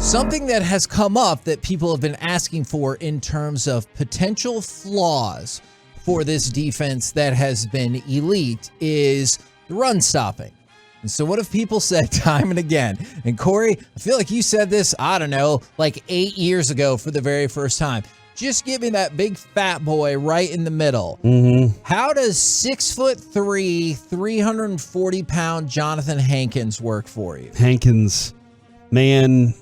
Something that has come up that people have been asking for in terms of potential flaws for this defense that has been elite is the run stopping. And so what have people said time and again? And Corey, I feel like you said this, I don't know, like 8 years ago for the very first time. Just give me that big fat boy right in the middle. Mm-hmm. How does 6'3", 340-pound Johnathan Hankins work for you? Hankins, man,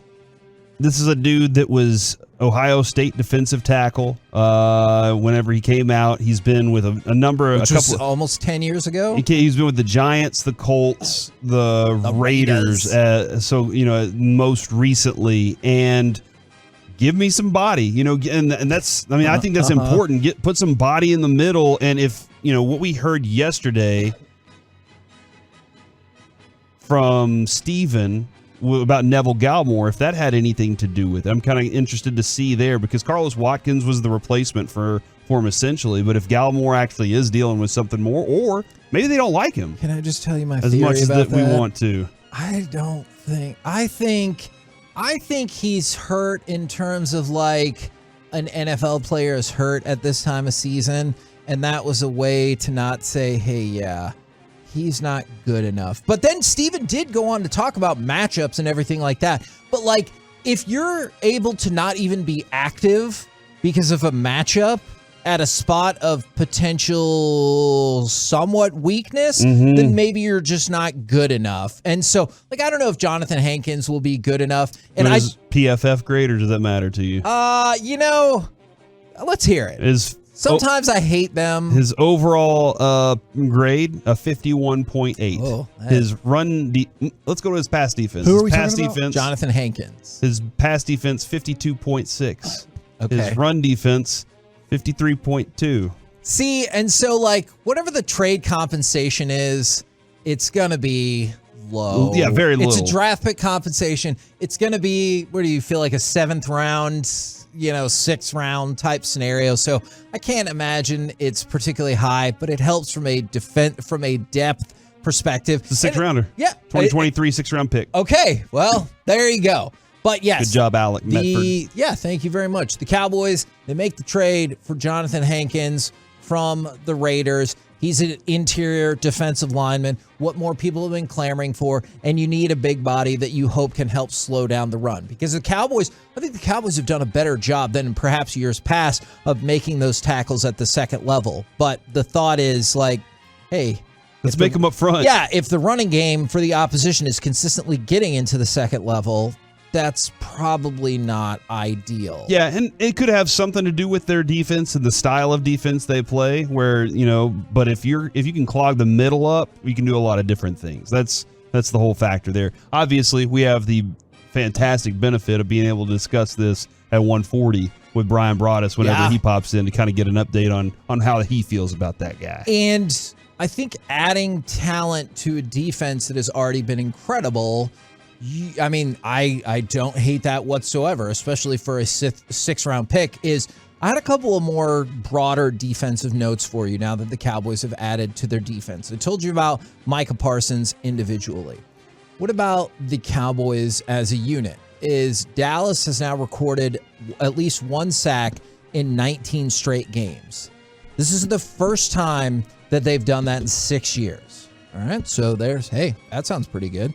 this is a dude that was Ohio State defensive tackle. Whenever he came out, he's been with a number of... Which was almost 10 years ago? He's been with the Giants, the Colts, the Raiders. Most recently. And give me some body, and that's... I mean, I think that's important. Put some body in the middle. And if, what we heard yesterday from Steven about Neville Gallimore, if that had anything to do with it. I'm kind of interested to see there because Carlos Watkins was the replacement for him essentially. But if Gallimore actually is dealing with something more, or maybe they don't like him. Can I just tell you my as theory much as about that we want to? I think he's hurt in terms of like an NFL player is hurt at this time of season, and that was a way to not say, hey, yeah, he's not good enough. But then Steven did go on to talk about matchups and everything like that. But like, if you're able to not even be active because of a matchup at a spot of potential somewhat weakness, then maybe you're just not good enough. And so, like, I don't know if Johnathan Hankins will be good enough. And is PFF grade, or does that matter to you? Let's hear it. Sometimes I hate them. His overall grade, a 51.8. Oh, his run, let's go to his pass defense. Who are we pass talking defense, about? Johnathan Hankins. His pass defense, 52.6. Okay. His run defense, 53.2. See, and so like whatever the trade compensation is, it's gonna be low. Yeah, very low. It's a draft pick compensation. It's gonna be, where do you feel like a 7th round, 6th round type scenario. So I can't imagine it's particularly high, but it helps from a depth perspective. It's a 6th rounder. Yeah. 2023 6th round pick. Okay. Well, there you go. But yes. Good job, Alec Medford. Yeah, thank you very much. The Cowboys, they make the trade for Johnathan Hankins from the Raiders. He's an interior defensive lineman, what more people have been clamoring for, and you need a big body that you hope can help slow down the run. Because I think the Cowboys have done a better job than in perhaps years past of making those tackles at the second level. But the thought is like, hey, let's make them up front. Yeah, if the running game for the opposition is consistently getting into the second level, that's probably not ideal. Yeah, and it could have something to do with their defense and the style of defense they play, where, but if you can clog the middle up, you can do a lot of different things. That's the whole factor there. Obviously, we have the fantastic benefit of being able to discuss this at 1:40 with Brian Broaddus whenever he pops in to kind of get an update on how he feels about that guy. And I think adding talent to a defense that has already been incredible, I don't hate that whatsoever, especially for a 6th round pick. I had a couple of more broader defensive notes for you now that the Cowboys have added to their defense. I told you about Micah Parsons individually. What about the Cowboys as a unit? Dallas has now recorded at least 1 sack in 19 straight games. This is the first time that they've done that in 6 years. All right, so that sounds pretty good.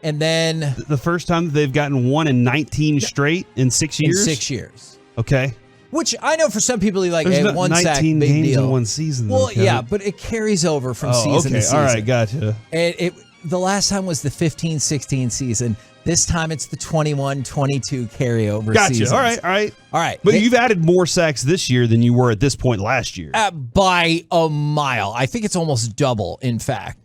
And then the first time that they've gotten one in 19 straight in 6 years? In 6 years. Okay. Which I know for some people, like, there's one sack, big games deal. In one season. Well, yeah, but it carries over from season to season. All right, gotcha. And the last time was the 15-16 season. This time it's the 21-22 carryover season. Gotcha. All right. But you've added more sacks this year than you were at this point last year. By a mile. I think it's almost double, in fact,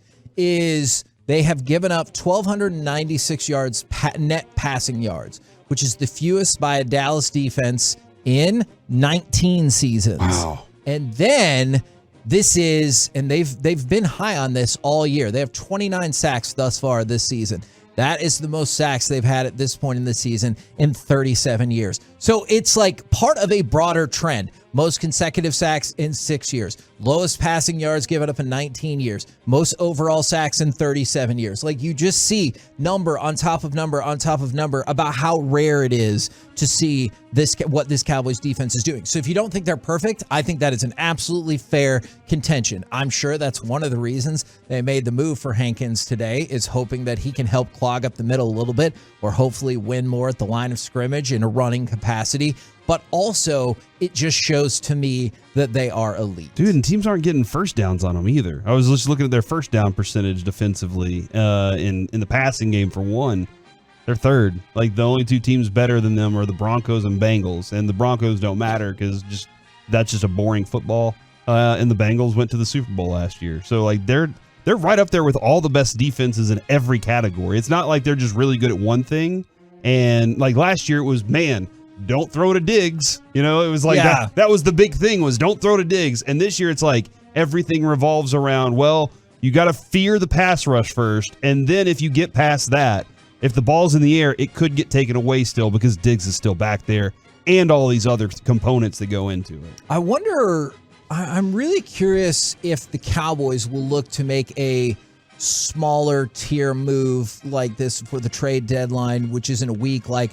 they have given up 1,296 yards net passing yards, which is the fewest by a Dallas defense in 19 seasons. Wow. And then they've been high on this all year. They have 29 sacks thus far this season. That is the most sacks they've had at this point in the season in 37 years. So it's like part of a broader trend. Most consecutive sacks in 6 years. Lowest passing yards given up in 19 years. Most overall sacks in 37 years. Like, you just see number on top of number on top of number about how rare it is to see what this Cowboys defense is doing. So if you don't think they're perfect, I think that is an absolutely fair contention. I'm sure that's one of the reasons they made the move for Hankins today, is hoping that he can help clog up the middle a little bit, or hopefully win more at the line of scrimmage in a running capacity. But also, it just shows to me that they are elite. Dude, and teams aren't getting first downs on them either. I was just looking at their first down percentage defensively in the passing game for one. They're third. Like, the only two teams better than them are the Broncos and Bengals, and the Broncos don't matter because that's just a boring football. And the Bengals went to the Super Bowl last year, so like they're right up there with all the best defenses in every category. It's not like they're just really good at one thing. And like last year, it was, man, don't throw to Diggs. You know, it was like that was the big thing, was don't throw to Diggs. And this year, it's like everything revolves around, well, you got to fear the pass rush first, and then if you get past that, if the ball's in the air, it could get taken away still because Diggs is still back there and all these other components that go into it. I wonder, I'm really curious if the Cowboys will look to make a smaller tier move like this for the trade deadline, which is in a week, like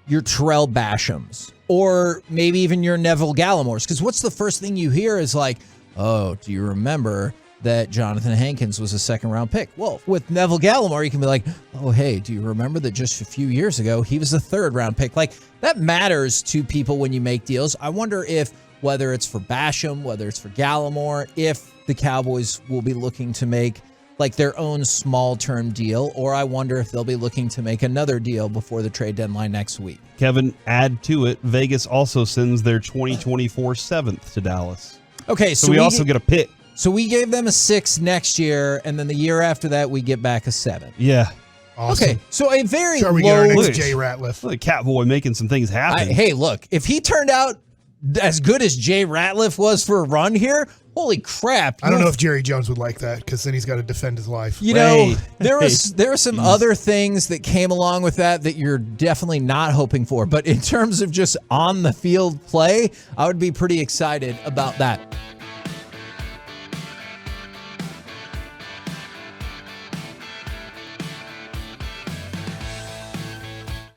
your Terrell Bashams or maybe even your Neville Gallimores. Because what's the first thing you hear is like, oh, do you remember that Johnathan Hankins was a second-round pick? Well, with Neville Gallimore, you can be like, oh, hey, do you remember that just a few years ago, he was a third-round pick? Like, that matters to people when you make deals. I wonder if, whether it's for Basham, whether it's for Gallimore, if the Cowboys will be looking to make like their own small-term deal, or I wonder if they'll be looking to make another deal before the trade deadline next week. Kevin, add to it, Vegas also sends their 2024 7th to Dallas. Okay, so we also get a pick. So we gave them a 6 next year, and then the year after that, we get back a 7. Yeah. Awesome. Okay, so a very Sure, we low... get our next Jay Ratliff. Look, Catboy making some things happen. Hey, look, if he turned out as good as Jay Ratliff was for a run here, holy crap. I don't know if Jerry Jones would like that, because then he's got to defend his life. You know, there were some other things that came along with that you're definitely not hoping for. But in terms of just on the field play, I would be pretty excited about that.